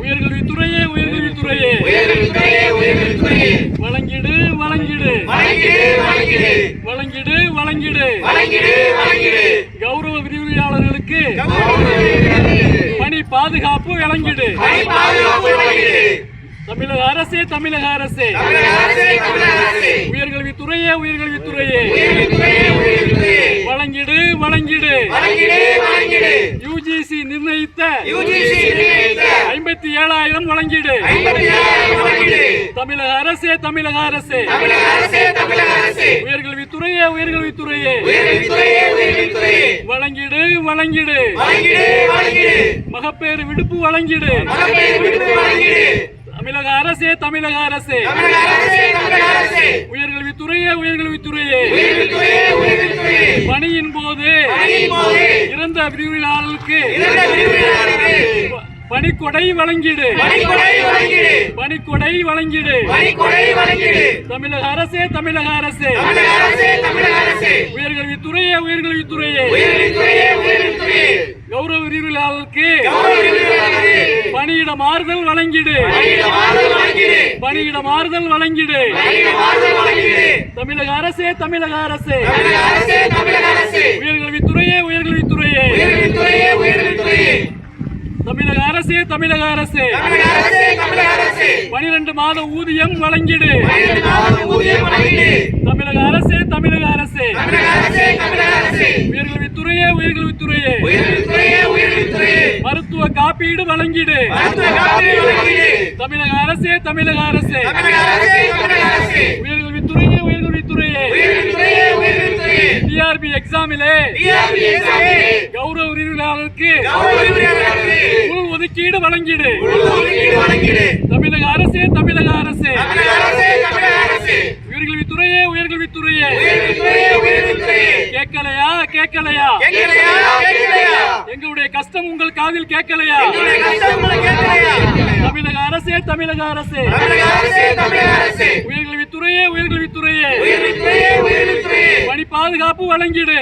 உயர்கல்வித்துறையே வழங்கிடு கௌரவ விரிவுரையாளர்களுக்கு பணி பாதுகாப்பு வழங்கிடு. தமிழக அரசே உயர்கல்வித்துறையே வழங்கிடு. யுஜிசி நிர்ணயித்த 57,000 வழங்கிடு. தமிழக அரசே உயர்கல்வித்துறையே வழங்கிடு. மகப்பேறு விடுப்பு வழங்கிடு. தமிழக அரசே உயர்கல்வித்துறையே பணியின் போது இறந்த விரிவுரையாளர்களுக்கு பணிக்கொடை வழங்கிடு. தமிழக அரசே உயர்கல்வித்துறையே கௌரவ விரிவுரையாளர்களுக்கு பணியிட மாறுதல் வழங்கிடு. தமிழக அரசே உயர்கல்வித்துறையே தமிழக அரசே 12 மாத ஊதியம் வழங்கிடு. தமிழக அரசே உயர்கல்வித்துறையே மருத்துவ காப்பீடு வழங்கிடு. தமிழக அரசே உயர்கல்வித்துறையே டிஆர்பி எக்ஸாமிலே கௌரவ விரிவுரையாளருக்கு உள் ஒதுக்கீடு வழங்கிடு. தமிழக அரசே உயர்கல்வித்துறையே கேட்கலையா எங்களுடைய கஷ்டம் உங்கள் காதில் கேட்கலையா? தமிழக அரசே உயர்கல்வித்துறையே பணி பாதுகாப்பு வழங்கிடு.